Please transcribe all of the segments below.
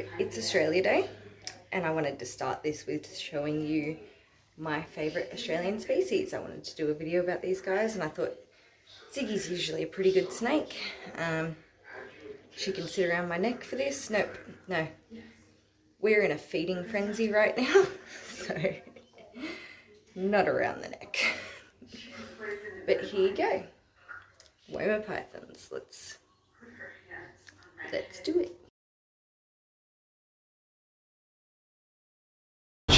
So it's Australia Day, and I wanted to start this with showing you my favourite Australian species. I wanted to do a video about these guys, and I thought Ziggy's usually a pretty good snake. She can sit around my neck for this. Nope, no. We're in a feeding frenzy right now, so not around the neck. But here you go. Woma Pythons. Let's do it.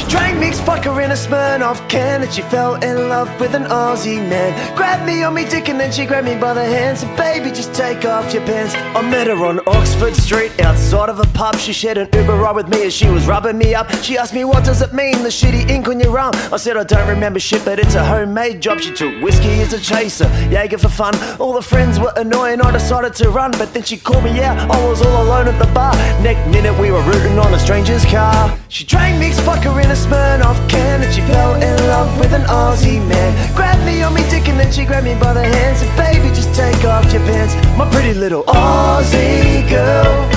Drank mixed vodka in a Smirnoff can, and she fell in love with an Aussie man. Grabbed me on me dick and then she grabbed me by the hands. And baby, just take off your pants. I met her on Oxford Street outside of a pub. She shared an Uber ride with me as she was rubbing me up. She asked me, what does it mean, the shitty ink on your arm? I said, I don't remember shit, but it's a homemade job. She took whiskey as a chaser, Jaeger for fun. All the friends were annoying, I decided to run. But then she called me out, I was all alone at the bar. Next minute we were rooting on a stranger's car. She drank mixed vodka in a Smirnoff can, and she fell in love with an Aussie man. Grabbed me on me dick and then she grabbed me by the hands. And baby, just take off your pants, my pretty little Aussie girl.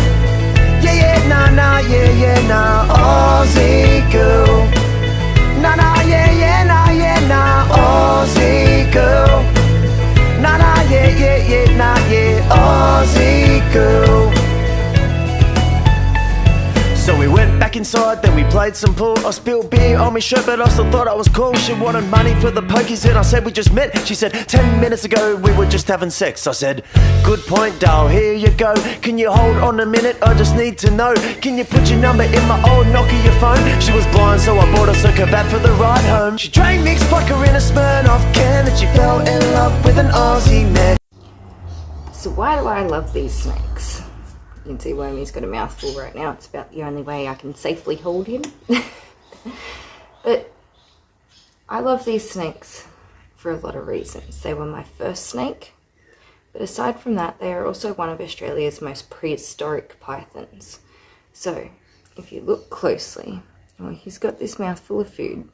Yeah, yeah, nah, nah, yeah, yeah, nah, Aussie girl. Nah, nah, yeah, yeah, nah, yeah, nah, Aussie girl. Nah, nah, yeah, yeah, yeah, nah, yeah, Aussie girl. So we went back inside, then we played some pool. I spilled beer on my shirt, but I still thought I was cool. She wanted money for the pokies, and I said we just met. She said 10 minutes ago we were just having sex. I said, good point, doll, here you go. Can you hold on a minute, I just need to know. Can you put your number in my old Nokia phone? She was blind, so I bought her a kebab for the ride home. She drank mixed vodka in a Smirnoff can, and she fell in love with an Aussie man. So why do I love these snakes? You can see Womy's got a mouthful right now. It's about the only way I can safely hold him. But I love these snakes for a lot of reasons. They were my first snake. But aside from that, they are also one of Australia's most prehistoric pythons. So if you look closely, well, he's got this mouthful of food.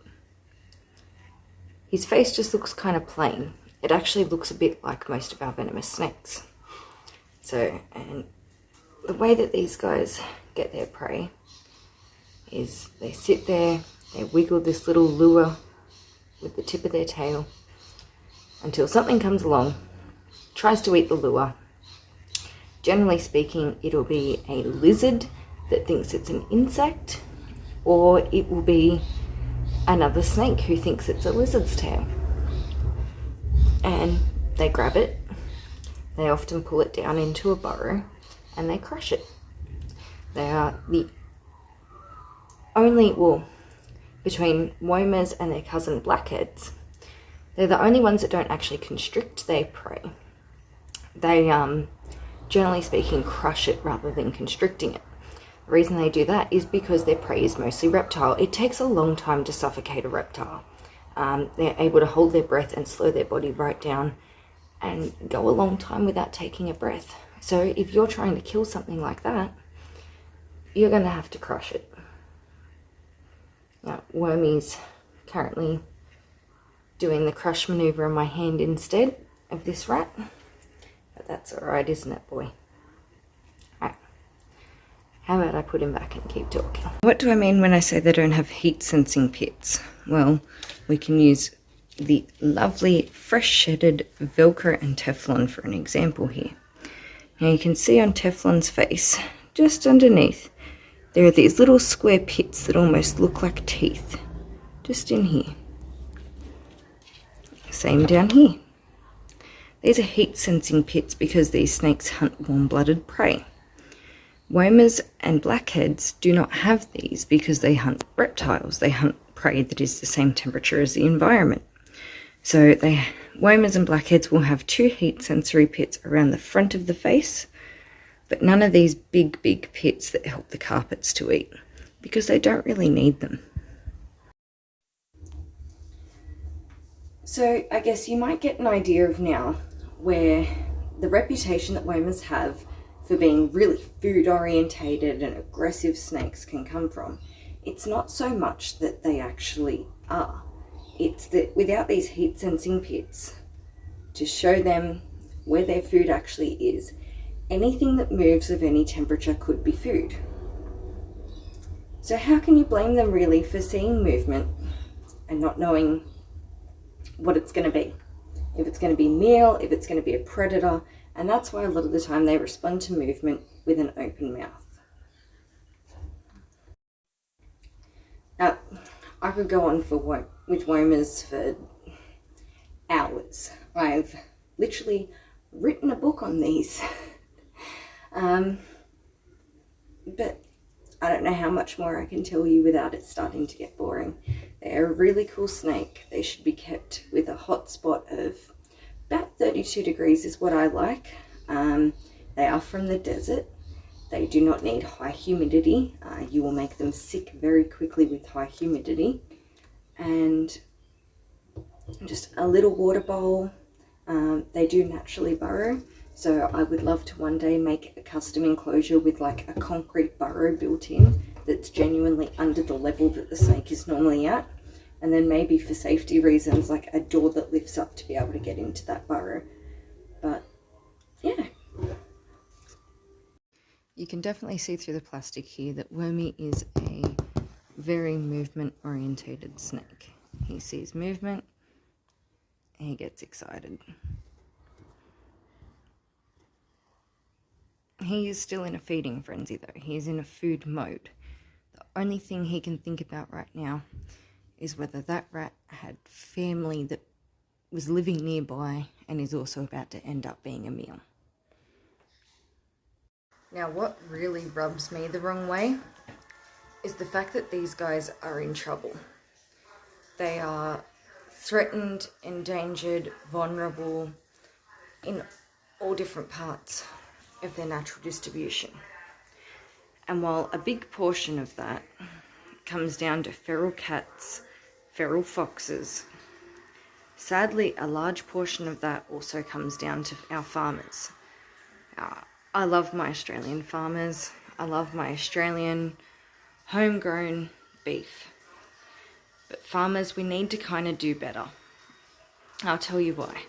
His face just looks kind of plain. It actually looks a bit like most of our venomous snakes. So, and the way that these guys get their prey is they sit there, they wiggle this little lure with the tip of their tail until something comes along, tries to eat the lure. Generally speaking, it'll be a lizard that thinks it's an insect, or it will be another snake who thinks it's a lizard's tail. And they grab it, they often pull it down into a burrow, and they crush it. They are the only, well, between womas and their cousin blackheads, they're the only ones that don't actually constrict their prey. They, generally speaking, crush it rather than constricting it. The reason they do that is because their prey is mostly reptile. It takes a long time to suffocate a reptile. They're able to hold their breath and slow their body right down and go a long time without taking a breath. So if you're trying to kill something like that, you're going to have to crush it. Now, Wormy's currently doing the crush maneuver on my hand instead of this rat. But that's alright, isn't it, boy? Alright. How about I put him back and keep talking? What do I mean when I say they don't have heat-sensing pits? Well, we can use the lovely fresh-shedded Velcro and Teflon for an example here. Now you can see on Teflon's face, just underneath, there are these little square pits that almost look like teeth, just in here. Same down here. These are heat-sensing pits because these snakes hunt warm-blooded prey. Womas and blackheads do not have these because they hunt reptiles. They hunt prey that is the same temperature as the environment. So womas and blackheads will have two heat sensory pits around the front of the face, but none of these big pits that help the carpets to eat, because they don't really need them. So I guess you might get an idea of now where the reputation that womas have for being really food orientated and aggressive snakes can come from. It's not so much that they actually are. It's that without these heat sensing pits to show them where their food actually is, anything that moves of any temperature could be food. So how can you blame them really for seeing movement and not knowing what it's going to be? If it's going to be meal, if it's going to be a predator. And that's why a lot of the time they respond to movement with an open mouth. Now, I could go on with womas for hours. I've literally written a book on these. But I don't know how much more I can tell you without it starting to get boring. They're a really cool snake. They should be kept with a hot spot of about 32 degrees is what I like. They are from the desert. They do not need high humidity. You will make them sick very quickly with high humidity. And just a little water bowl. They do naturally burrow. So I would love to one day make a custom enclosure with like a concrete burrow built in that's genuinely under the level that the snake is normally at. And then maybe for safety reasons, like a door that lifts up to be able to get into that burrow. But yeah. You can definitely see through the plastic here that Wormy is a very movement orientated snake. He sees movement, he gets excited. He is still in a feeding frenzy though. He is in a food mode. The only thing he can think about right now is whether that rat had family that was living nearby and is also about to end up being a meal. Now, what really rubs me the wrong way is the fact that these guys are in trouble. They are threatened, endangered, vulnerable in all different parts of their natural distribution. And while a big portion of that comes down to feral cats, feral foxes, sadly a large portion of that also comes down to our farmers. I love my Australian farmers. I love my Australian homegrown beef. But farmers, we need to kind of do better. I'll tell you why.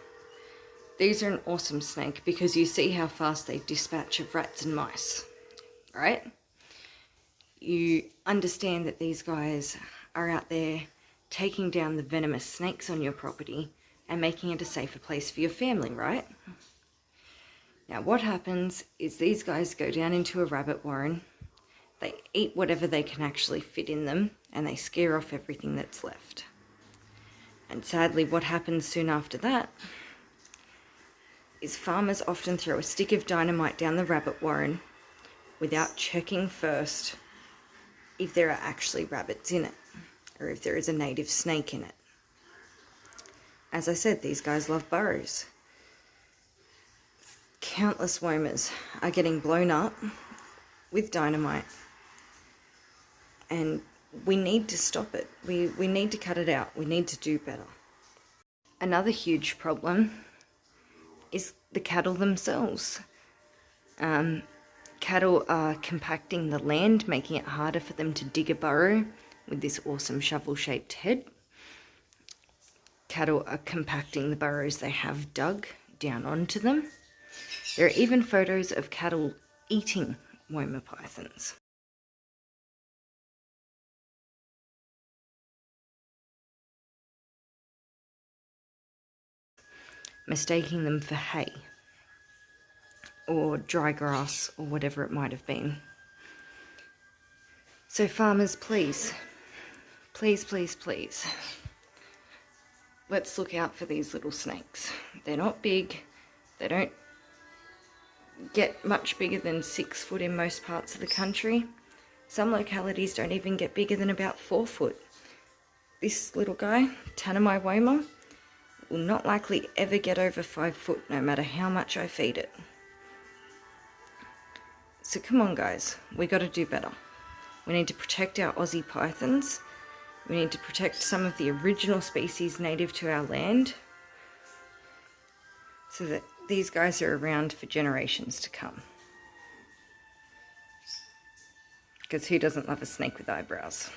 These are an awesome snake because you see how fast they dispatch of rats and mice, right? You understand that these guys are out there taking down the venomous snakes on your property and making it a safer place for your family, right? Now what happens is these guys go down into a rabbit warren, they eat whatever they can actually fit in them, and they scare off everything that's left. And sadly, what happens soon after that is farmers often throw a stick of dynamite down the rabbit warren without checking first if there are actually rabbits in it, or if there is a native snake in it. As I said, these guys love burrows. Countless womas are getting blown up with dynamite, and we need to stop it. We need to cut it out. We need to do better. Another huge problem is the cattle themselves. Cattle are compacting the land, making it harder for them to dig a burrow with this awesome shovel-shaped head. Cattle are compacting the burrows they have dug down onto them. There are even photos of cattle eating Woma pythons. Mistaking them for hay or dry grass or whatever it might have been. So farmers, please, please, please, please, let's look out for these little snakes. They're not big, they don't get much bigger than 6 foot in most parts of the country. Some localities don't even get bigger than about 4 foot. This little guy, Tanami Woma, will not likely ever get over 5 foot no matter how much I feed it. So come on guys, we got to do better. We need to protect our Aussie pythons. We need to protect some of the original species native to our land so that these guys are around for generations to come. Because who doesn't love a snake with eyebrows?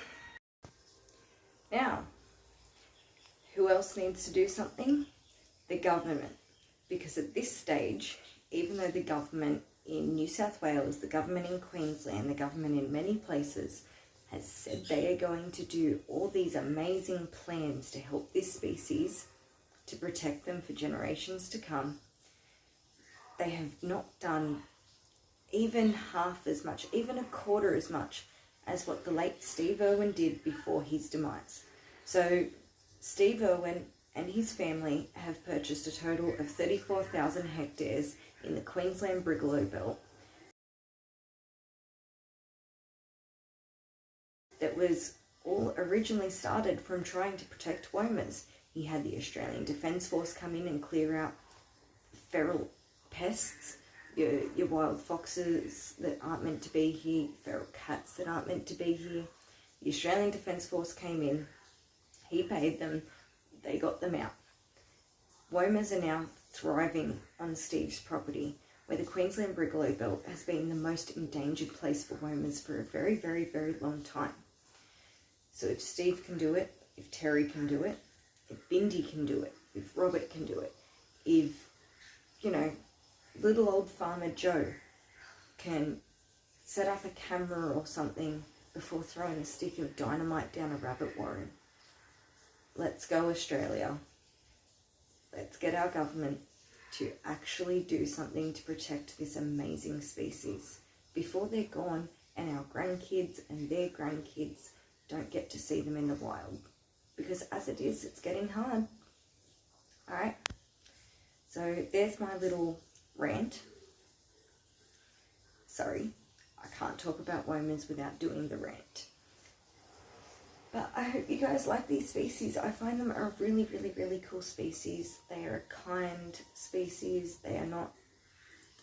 Now, who else needs to do something? The government. Because at this stage, even though the government in New South Wales, the government in Queensland, the government in many places has said they are going to do all these amazing plans to help this species, to protect them for generations to come. They have not done even half as much, even a quarter as much as what the late Steve Irwin did before his demise. So Steve Irwin and his family have purchased a total of 34,000 hectares in the Queensland Brigalow Belt that was all originally started from trying to protect womas. He had the Australian Defence Force come in and clear out feral pests, your wild foxes that aren't meant to be here, feral cats that aren't meant to be here. The Australian Defence Force came in, he paid them, they got them out. Womas are now thriving on Steve's property, where the Queensland Brigalow Belt has been the most endangered place for womas for a very, very, very long time. So if Steve can do it, if Terry can do it, if Bindi can do it, if Robert can do it, if, you know, little old farmer Joe can set up a camera or something before throwing a stick of dynamite down a rabbit warren. Let's go, Australia. Let's get our government to actually do something to protect this amazing species before they're gone and our grandkids and their grandkids don't get to see them in the wild. Because as it is, it's getting hard. Alright, so there's my little rant. Sorry, I can't talk about womas without doing the rant. But I hope you guys like these species. I find them a really, really, really cool species. They are a kind species. They are not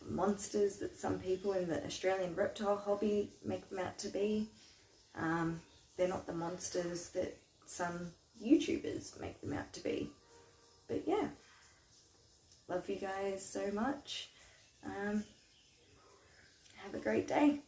monsters that some people in the Australian reptile hobby make them out to be. They're not the monsters that some YouTubers make them out to be. But yeah, love you guys so much. Have a great day.